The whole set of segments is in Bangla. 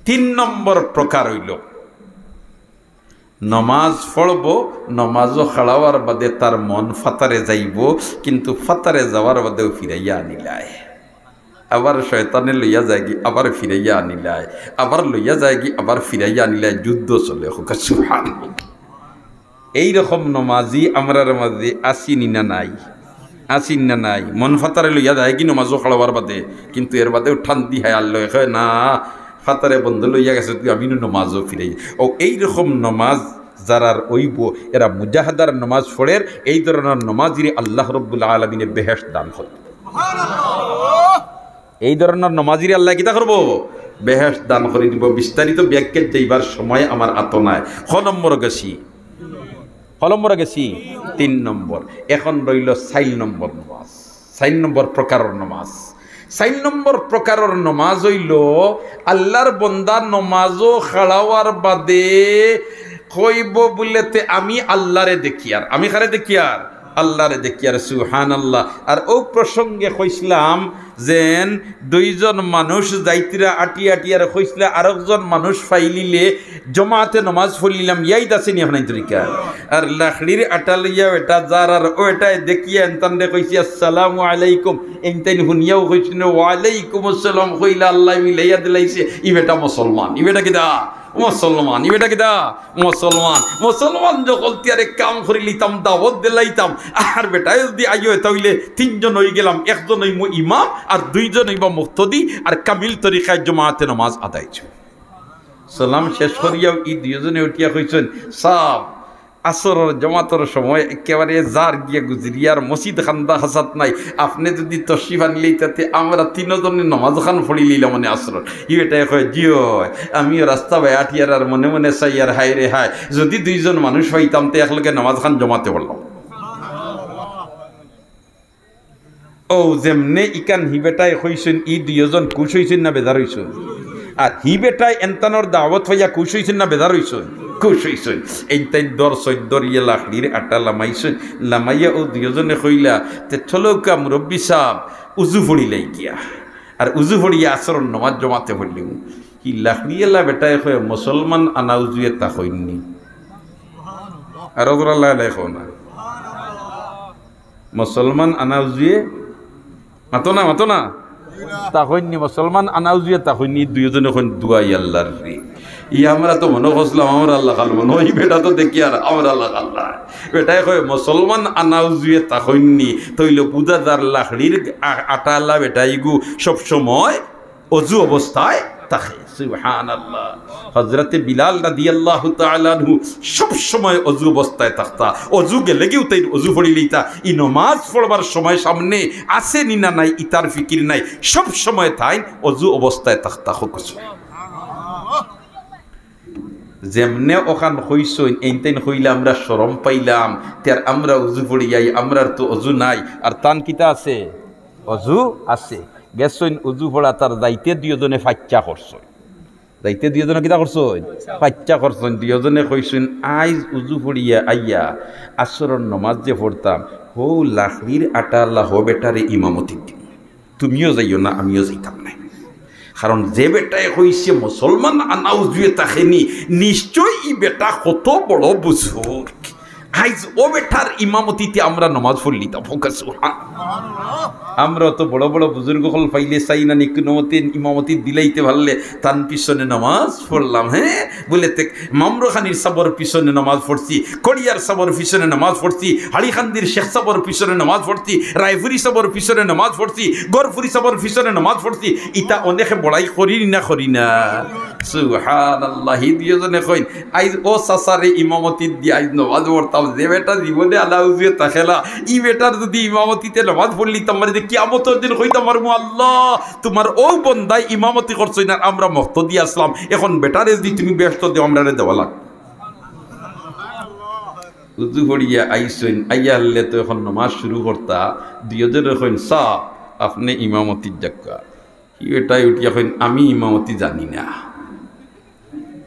তিন নম্বর প্রকার হইল নমাজ পড়ব, নমাজও খাড়াওয়ার বাদে তার মন ফাতারে যাইব, কিন্তু ফাতারে যাওয়ার বাদেও ফিরাইয়া আনিলায়, আবার শয়তানে লইয়া যায়গি আবার ফিরাইয়া আনিলায়, আবার লইয়া যায়গি আবার ফিরাইয়া আনিলায়, যুদ্ধ চলে হোক। সুবহানাল্লাহ। এইরকম নমাজি আমরার মাঝে আসিনি না নাই? আসিন না নাই? মন ফাতারে লইয়া যায় কি নমাজও খাড়াবার বাদে, কিন্তু এর বাদেও ঠান্দি হয় আল্লাহ হয় না ফাতারে বন্ধ লইয়া গেছে তুই আমি নমাজও ফিরাই। ও এইরকম নমাজ যারার ওইব এরা মুজাহাদার নমাজ পড়ের, এই ধরনের নমাজিরে আল্লাহ রব্বুল আলামিনে বেহেশত দান করবে। এই ধরনের নমাজিরে আল্লাহ কিতা করবো? বেহেশত দান করে দিব। বিস্তারিত ব্যাখ্যা যাইবার সময় আমার আত নাই। খ নম্বর গেছি, তিন নম্বর। এখন রইল 4 নম্বর নমাজ, 4 নম্বর প্রকারের নমাজ। 4 নম্বর প্রকারের নমাজ হইল আল্লাহর বন্দা নমাজও খাড়াওয়ার বাদে কইব বলেতে আমি আল্লাহরে দেখি আর, আমি কারে দেখি আর? আল্লাহরে দেখি আর। সুবহানাল্লাহ। আর ও প্রসঙ্গে কইছিলাম যেন দুইজন মানুষ যাইতিরা আটি আটি আর কইছিলা আরেকজন মানুষ ফাইলিলে জমাতে নমাজ পড়লিলাম, ইয়াই দাসেনি এখন তরিকা আর লাখড়ির আটা লইয়া এটা যার আর ও এটাই দেখিয়া এনতান্ডে কইছি আসসালামু আলাইকুম, এনতাইন হুনিয়াও কইছিল ওয়ালাইকুম আসসালাম, কইলা আল্লাহ মিলাইয়া দিলাইছে ই বেটা মুসলমান, ই বেটা কিদা মুসলমান, ই বেটা কিদা মুসলমান। মুসলমান যখন তিয়ারে কাম করি লিতাম, দাওয়াত দিলাইতাম, আর বেটাই যদি আইও তাইলে 3 জন হয়ে গেলাম, 1 জন হইব ইমাম আর 2 জন হইব মুক্তদি, আর কামিল তরিকায় জমাতে নামাজ আদায়। সালাম শেষ করিয়াও ই 2 জনে উঠিয়া কইছেন সাব আসরের জমাতের সময় একেবারে যার গিয়া গুজরিয়ার মসজিদ খান্দা হাসাত নাই, আপনি যদি তশরিফ আনলেই তাতে আমরা 3 জনে নমাজ খান পড়ি লইলাম মানে আসর। ই এটাই কয় জিও আমিও রাস্তা বাই আঠিয়ার আর মনে মনে চাই আর হায় রে হায় যদি 2 জন মানুষ পাইতাম তো একলগে নামাজ খান জমাতে পারলাম। ও যেমনে ইকান হি বেটাই কইছেন ই 2 জন খুশ হইছেন না বেজার হইছেন? আর হি বেটাই এনতানোর দাওয়াত হইয়া খুশ হইছেন না বেজার হইছেন? খুশ হইছেন। এইটাই দর সৈদ্যর ইয়ে লাখড়ির আটা লামাইছেন, লামাইয়া ও 2 জনে কইলা তে চলৌকা মুরব্বী সাহ উজু ফড়িলাই গিয়া, আর উজু ফড়িয়া আসর নমাজ জমাতে পড়লিম। ই লাখড়িয়েলা বেটাই কয় মুসলমান আনা উজুয়ে তা হইনি। আর ওরা লেখো না মুসলমান আনা উজুয়ে মাতো না তা হইনি, মুসলমান আনা উজুয়ে তা হইনি। 2 জনে কইন দুয়াই আল্লাহর রে। ই আমরা তো মনে করছিলাম আমার আল্লাহ খালব নই, বেটা তো দেখি আর আমার আল্লাহ খাল্লা। বেটাই কয় মুসলমান আনাউজুয়ে তা হইনি তৈল পূজাদার লাখড়ির আটা আল্লাহ বেটাই গু সবসময় অজু অবস্থায় থাকে। সুবহানাল্লাহ। হযরতে বিলাল রাদিয়াল্লাহু তাআলা আনহু সব সময় অজু অবস্থায় থাকতা, অজু গেলে গিয়ে তাই অজু পড়ি লইতা। ই নমাজ পড়বার সময় সামনে আছে নি না নাই ইতার ফিকির নাই, সব সময় তাই অজু অবস্থায় থাকতা। যেমনে ওখান হইসইন এইতেন হইলে আমরা শরম পাইলাম, তার আমরা অজু পড়ি যাই, আমরার তো অজু নাই। আর তান কিতা আছে? অজু আছে। গেছইন অজু পড়া তার যাইতে 2 জনে ফাচ্চা করছইন, যাইতে 2 জনে কিতা করছইন? ফাচ্চা করছইন। 2 জনে কইসইন আইজ অজু পড়িয়া আইয়া আসরের নমাজ যে পড়তাম হো লাখড়ির আটা আল্লাহ হো বেটারে ইমামতি দিন, তুমিও যাইও না আমিও যাইতাম না। কারণ যে বেটায় হইছে মুসলমান আনাউজুয়ে তাকেনি, নিশ্চয়ই ই বেটা কত বড় বুজুর্গ। আইজ ও বেটার ইমামতিতে আমরা নামাজ পড়লিতাম। আমরা তো বড় বড় বুজুর্গ হল পাইলে চাই না নিকুনমতি ইমামতি দিলাইতে পারলে তান পিছনে নামাজ পড়লাম। হ্যাঁ বলে তে মামরখানির সাবর পিছনে নামাজ পড়ছি, কড়িয়ার সাবর পিছনে নামাজ পড়ছি, হাড়িখান্দির শেখ সাবর পিছনে নামাজ পড়ছি, রায়পুরি সাবর পিছনে নামাজ পড়ছি, গড়পুরি সাবর পিছনে নামাজ পড়ছি। ইটা অনেকে বড়াই করি না। সুবহানাল্লাহ। 2 জনে কইন আইজ ও সাসারে ইমামতি দি আইজ নামাজ পড়তাম, যে বেটা জীবনে আলাউজিয়ে তাকেলা ই বেটার যদি ইমামতিতে নামাজ পড়লি তোমার যে কিয়ামতের দিন কইতাম পারমু আল্লাহ তোমার ও বন্দাই ইমামতি করছই না, আমরা মুক্তদি আসলাম, এখন বেটারে যদি তুমি ব্যস্ত দেও আমরারে দেওয়া লাগ। উজু পড়িয়া আইসইন, আইয়া আল্লে তো এখন নামাজ শুরু করতা। 2 জনে কইন সাহ আপনি ইমামতি জাক্কা। ই বেটাই উঠিয়া কইন আমি ইমামতি জানি না,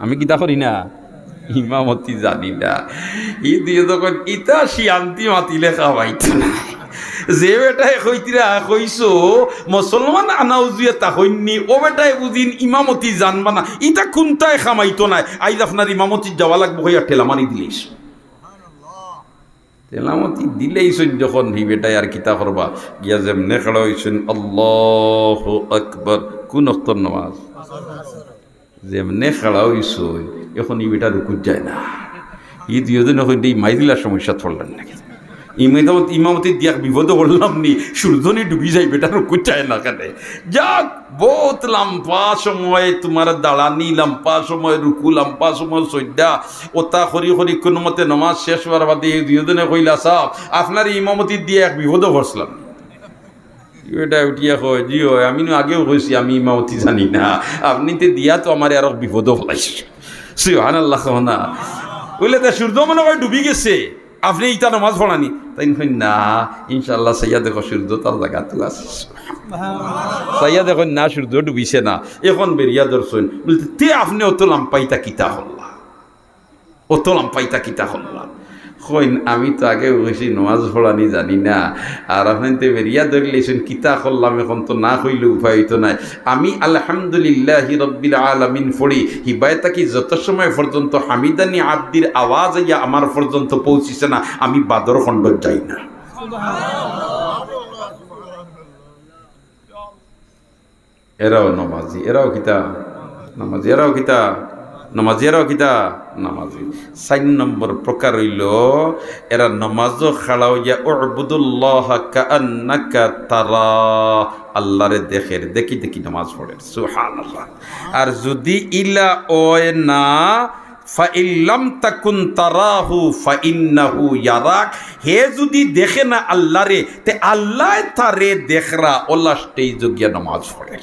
আমি কিতা করি না, ইমামতি জানি না। ই দিয়ে যখন ইতা শিয়ান্তি মাতিলে খাওয়াইতো না, যে বেটায় কইতিরা কইছো মুসলমান আনাউজিয়া তা হইনি ও বেটায় বুঝিন ইমামতি জানবা না ইটা কোনটায় খামাইতো না আইজ আপনার ইমামতি যাওয়া লাগবো হইয়া ঠেলা মারি দিলেই তেলামতি দিলেইছেন যখন হি বেটায় আর কিতা করবা গিয়া যেমনে খেলা হইছেন আল্লাহু আকবার কোন অক্তর নামাজ যেমনে খেলা হইছ এখন ই বেটা রুকুত যায় না ই দুজন এখন এই মাইদিলার সমস্যা পড়লেন নাকি ইমামতি দিয়া বিপদ বললাম নি সূর্যনি ডুবি যাই বেটা রুকুত যায় না কেন যাক বহুত লম্বা সময় তোমার দাঁড়ানি লম্বা সময় রুকু লম্বা সময় সজ্জা ওতা খরি খরি কোনো মতে নমাজ শেষ হওয়ার বাদে দুজনে কইলা সাহ আপনার ইমামতি দিয়ে এক বিপদ ভরছিলাম এটা উঠিয়া কয় জি হয় আমি আগেও কইছি আমি ইমামতি জানি না আপনি তো দিয়া তো আমার আরো বিপদ ফলাইছে সুবহানাল্লাহ না কইলে তা সূর্য মনে হয় ডুবি গেছে আপনি ইটা নামাজ পড়ানি তাই না ইনশাল্লাহ সাইয়া দেখো সূর্য তার জায়গা তো আছে সাইয়া দেখো না সূর্য ডুবিছে না এখন বেরিয়া দর্শন বলতে তে আপনি অত লাম্পাইতা কিতা হল্লা অত লাম্পাইতা কিতা হল্লা কইন আমি তো আগে হয়েছি নামাজ পড়ানি জানি না আর আপনি তো বেরিয়া ধরলেছেন কিতা করলাম এখন তো না হইলে উপায় হইতো নাই আমি আলহামদুলিল্লাহি রাব্বিল আলামিন পড়ি হিবায়তা কি যত সময় পর্যন্ত হামিদানি আব্দির আওয়াজ ইয়া আমার পর্যন্ত পৌঁছিছে না আমি বাদর খণ্ড যাই না এরাও নামাজি এরাও কিতা নামাজি এরাও কিতা নামাজিয়ারাও কিতা নামাজি 4 নম্বর প্রকার হইল এরা নামাজও খাড়াও ইয়া উবুদুল্লাহ কাআন্নাকা তারা আল্লাহরে দেখের দেখি দেখি নামাজ পড়ে সুবহানাল্লাহ আর যদি ইলা ওয় না ফাইল্লাম তাকুন তারাহু ফাইন্নাহু ইয়ারাক হে যদি দেখে না আল্লাহরে তে আল্লাহ তারে দেখরা ওলা স্টেজ গিয়া নামাজ পড়ে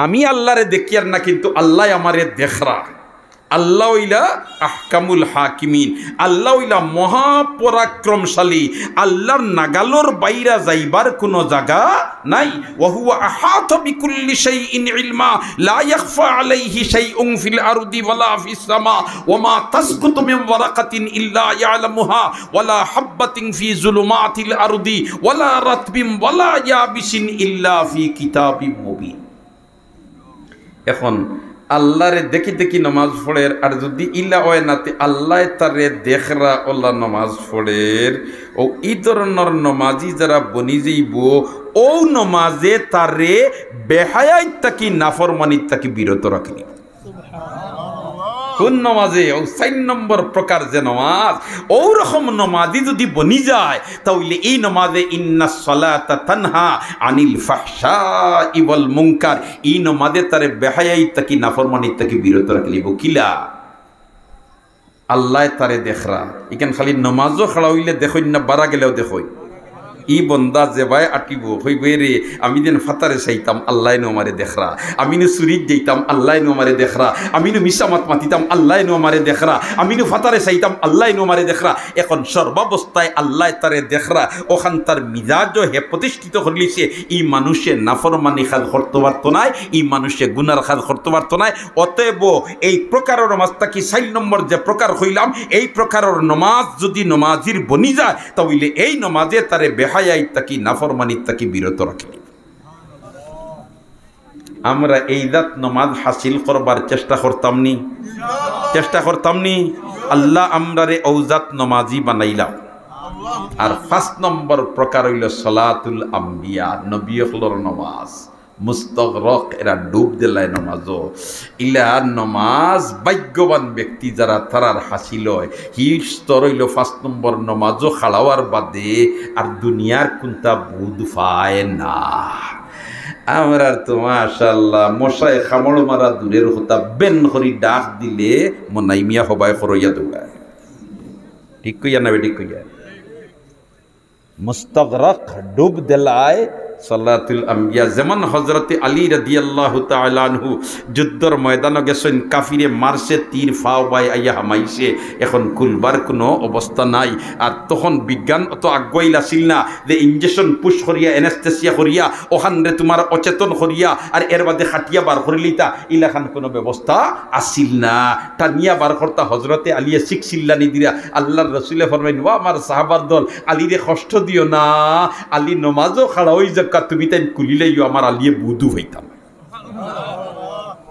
আমি আল্লাহরে দেখি আর না কিন্তু আল্লাহ আমারে দেখরা আল্লাহ ইলা আহকামুল হাকিমিন আল্লাহ ইলা মহাপরাক্রমশালী আল্লাহর নাগালোর বাইরা যাইবার কোনো জায়গা নাই ওয়া হুয়া আহাতা বিকুল্লি শাইইন ইলমা লা ইয়াখফা আলাইহি শাইউন ফিল আরদি ওয়ালা ফিস সামা ওয়া মা তাসকুতু মিন ওয়ারাকাতিন ইল্লা ইয়ালামুহা ওয়ালা হাববাতিন ফি যুলুমাতিল আরদি ওয়ালা রাতবিন ওয়ালা ইয়াবিসিন ইল্লা ফি কিতাবিম মুবিন এখন আল্লাহরে দেখি দেখি নামাজ পড়ের আর যদি ইল্লা হয় নাতে আল্লাহ তারে দেখরা ওল্লা নামাজ পড়ের ও এই ধরনের নমাজি যারা বনি যাইব ও নমাজে তারে বেহায়াত তাকি নাফরমানিত তাকি বিরত রাখলি কোন নমাজে ও 4 নম্বর প্রকার যে নমাজ ও রকম নমাজি যদি বনি যায় তাহলে এই নমাজে ইন্নাস সালাতা তানহা আনিল ফাহশাই ওয়াল মুনকার এই নমাজে তারে বেহায়াই তাকি নাফরমানি তাকি বিরত রাখলিব কিলা আল্লাহ তারে দেখরা ইখান খালি নমাজও খাড়া হইলে দেখই না বাড়া গেলেও দেখই ই বন্দা যে ভাই আটিব হইবে রে আমি যেন ফাতারে চাইতাম আল্লাহ নো আমারে দেখরা আমি নো চুরিত যাইতাম আল্লাহ নো আমারে দেখরা আমি নো মিসামাত মাতিতাম আল্লাহ নো আমারে দেখরা আমি নো ফাতারে চাইতাম আল্লাহ নো আমারে দেখরা এখন সর্বাবস্থায় আল্লাহ তারে দেখরা ওখান তার মিজাজও হে প্রতিষ্ঠিত হলিছে ই মানুষে নাফরমানি খাদ করতে পারত নাই ই মানুষে গুনার খাদ করতে পারত নাই অতএব এই প্রকারের নমাজটা কি 4 নম্বর যে প্রকার হইলাম এই প্রকারের নমাজ যদি নমাজির বনি যায় তাহলে এই নমাজে তারে তাকি নাফরমানিত তাকি বিরত রাখি আমরা এই দাত নামাজ হাসিল করবার চেষ্টা করতাম নি আল্লাহ আমরারে ঔজাত নামাজি বানাইলাম আর 5 নম্বর প্রকার হইল সালাতুল আম্বিয়া নবী হলর নামাজ মুস্তাগরাক এরা ডুব দিলায় নমাজও ইলা নমাজ ভাগ্যবান ব্যক্তি যারা তারার হাসিল হয় হি স্তর হইল 5 নম্বর নমাজও খাড়াওয়ার বাদে আর দুনিয়ার কোনটা বুধ পায় না আমরা তো মাশাআল্লাহ মশায় খামড় মারা দূরের হতা বেন করি ডাক দিলে মনাই মিয়া হবাই করইয়া দৌড়ায় ঠিক কইয়া না ঠিক কইয়া মুস্তাগরাক ডুব দিলায় সালাতুল আম্বিয়া। যেমন হযরতে আলী রাদিয়াল্লাহু তাআলা আনহু যুদ্ধর ময়দানে গেছেন, কাফিরে মারছে, তীর ফাও বাই আইয়া হামাইছে, এখন কুলবার কোনো অবস্থা নাই। আর তখন বিজ্ঞান অত আগুয়াইল আসিল না যে ইনজেকশন পুশ করিয়া অ্যানেস্থেসিয়া করিয়া ওখান রে তোমার অচেতন করিয়া আর এর বাদে খাটিয়া বার করিলিতা, ইলাখান কোনো ব্যবস্থা আসিল না। টানিয়া বার করতা হযরতে আলীয়ে শিখছিল্লানি দিয়া আল্লাহর রাসূলে ফরমাইন, ওয়া আমার সাহাবার দল, আলীরে কষ্ট দিও না, আলী নমাজও খাড়া হই যাক্কা, তুমি তাই কুলিলেইও আমার আলিয়ে বুধু হইতাম।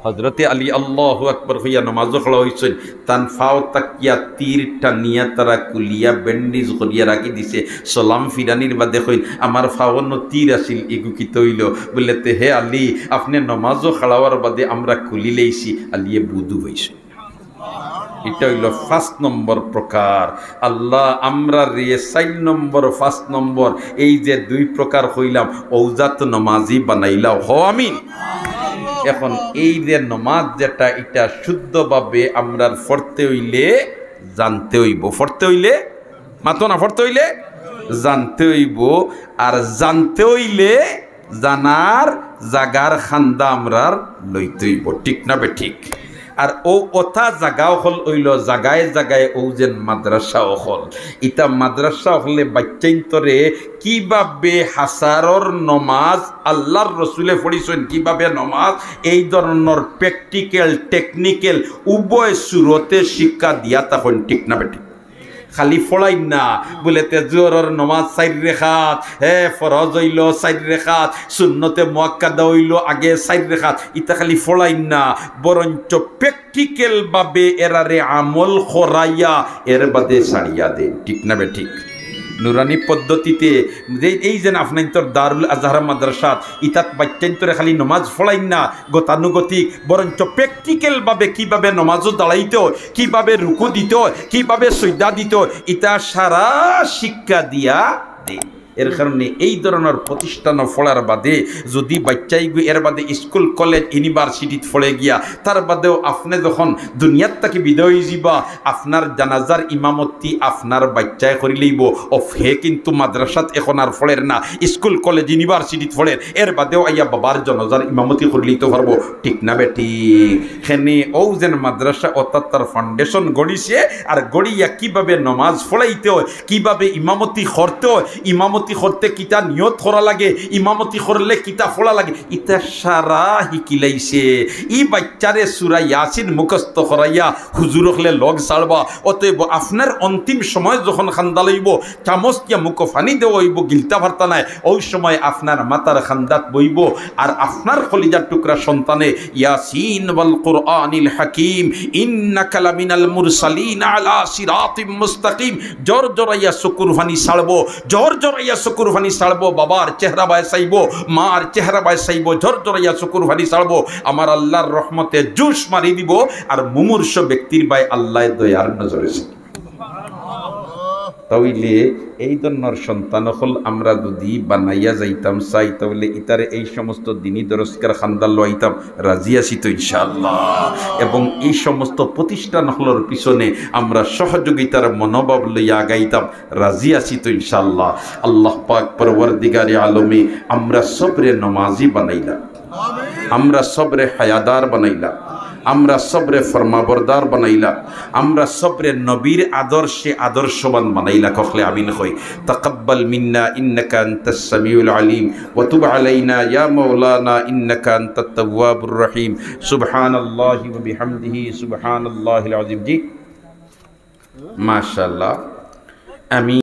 হযরতে আলী আল্লাহু আকবার হইয়া নমাজও খাড়া হইছেন, তান ফাও তাকিয়া তীর টানিয়া তারা কুলিয়া ব্যান্ডেজ করিয়া রাখি দিছে। সালাম ফিরানির বাদে কইন, আমার ফাওয়ানো তীর আসিল, এগু কি তৈল? বলতে হে আলী, আপনি নমাজও খাড়াওয়ার বাদে আমরা কুলিলেইছি, আলিয়ে বুধু হইছে। এটা হইল 5 নম্বর প্রকার। আল্লাহ আমরা রে 4 নম্বর 5 নম্বর এই যে 2 প্রকার হইলাম, ঔজাত নমাজি বানাইলাও হ আমিন। এখন এই যে নমাজ যেটা, এটা শুদ্ধভাবে আমরা পড়তে হইলে জানতে হইব, পড়তে হইলে মাতো না, পড়তে হইলে জানতে হইব। আর জানতে হইলে জানার জাগার খান্দা আমরার লইতে হইব, ঠিক না বে ঠিক? আর ও ওথা জাগাও হল হইল জাগায় জাগায় ও যেন মাদ্রাসাও হল। ইটা মাদ্রাসা হলে বাচ্চাইন্তরে কিভাবে হাসারর নমাজ আল্লাহর রসুলে পড়িছেন, কিভাবে নমাজ, এই ধরনের প্র্যাকটিক্যাল টেকনিক্যাল উভয় সুরতে শিক্ষা দিয়া তখন, ঠিক না বেটি? খালি ফলাই না বলে তেজুরের নমাজ 4 রেখাত, ফরজ হইল 4 রেখাত, সুন্নতে মুআক্কাদা হইল আগে 4 রেখাত, ইটা খালি ফলাই না, বরঞ্চ প্র্যাকটিক্যাল ভাবে এরারে আমল করাইয়া এর বাদে ছাড়িয়া দে, ঠিক না বে ঠিক? নুরানি পদ্ধতিতে যে এই যে আপনার দারুল আজহার মাদ্রাসাত ইতাত বাচ্চান্তরে খালি নমাজ ফলাই না গতানুগতিক, বরঞ্চ প্র্যাকটিক্যাল ভাবে কিভাবে নমাজও দাঁড়াইতে হয়, কিভাবে রুকু দিতে হয়, কিভাবে সজদা দিতে হয়, ইটা সারা শিক্ষা দিয়া দে। এর কারণে এই ধরনের প্রতিষ্ঠান ফলার বাদে যদি বাচ্চাই এর বাদে স্কুল কলেজ ইউনিভার্সিটিত ফলে গিয়া তার বাদেও আপনি যখন দুনিয়ার থেকে বিদায় যাবা, আপনার জানাজার ইমামতি আপনার বাচ্চায় করি লইব, হে কিন্তু মাদ্রাসাত এখন আর ফলের না, স্কুল কলেজ ইউনিভার্সিটিত ফলের, এর বাদেও আইয়া বাবার জানাজার ইমামতি করি লইতে পারবো, ঠিক না বেটি? সেনে ও যেন মাদ্রাসা অর্থাৎ তার ফাউন্ডেশন গড়িছে, আর গড়িয়া কিভাবে নমাজ ফলাইতে হয়, কিভাবে ইমামতি করতে হয়, ইমামতি করতে কিতা নিয়ত করা লাগে, ইমামতি করলে কিতা ফলা লাগে, ইতা সারা হিকিলাইছে। ই বাচ্চারে সূরা ইয়াসিন মুখস্থ করাইয়া হুজুর হলে লগ ছাড়বা। অতএব আপনার অন্তিম সময় যখন খান্দা লইব, চামচ দিয়া মুখ ফানি দেওয়া হইব, গিলতা ভার্তা নাই, ওই সময় আপনার মাতার খান্দাত বইব, আর আপনার কলিজার টুকরা সন্তানে ইয়াসিন ওয়াল কুরআনিল হাকিম ইন্নাকা লামিনাল মুরসালিন আলা সিরাতিম মুস্তাকিম জোর জোরাইয়া চকুর ফানি ছাড়ব, জোর জোরাইয়া চকুর ফানি ছাড়ব, বাবার চেহারা বাই চাইব, মার চেহারা বাই চাইব, ঝর ঝরাইয়া চকুর ফানি ছাড়ব, আমার আল্লাহর রহমতে জুস মারি দিব, আর মুমূর্ষ ব্যক্তির বাই আল্লাহ দয়ার নজরে। তাইলে এই ধরনের সন্তান হল আমরা যদি বানাইয়া যাইতাম চাই, তাহলে ইতারে এই সমস্ত দিনই দরস্কার খান্দাল লইতাম, রাজি আছি তো ইনশাআল্লাহ। এবং এই সমস্ত প্রতিষ্ঠান হলোর পিছনে আমরা সহযোগিতার মনোভাব লইয়া আগাইতাম, রাজি আছি তো ইনশাআল্লাহ। আল্লাহ পাক পরওয়ারদিগারে আলমে আমরা সবরে নমাজি বানাইলাম, আমরা সবরে হায়াদার বানাইলাম, আমরা সবরে ফরমাবরদার বানাইলা, আমরা সবরে নবীর আদর্শে আদর্শবান বানাইলা। কখলে আমিন হই। তাকাব্বাল মিন্না ইন্নাকা আনতাস সামিউল আলিম ওয়া তুব আলাইনা ইয়া মাওলানা ইন্নাকা আনতাত তাওয়াবুর রহিম। সুবহানাল্লাহি ওয়া বিহামদিহি সুবহানাল্লাহিল আযীম। জি মাশাআল্লাহ। আমি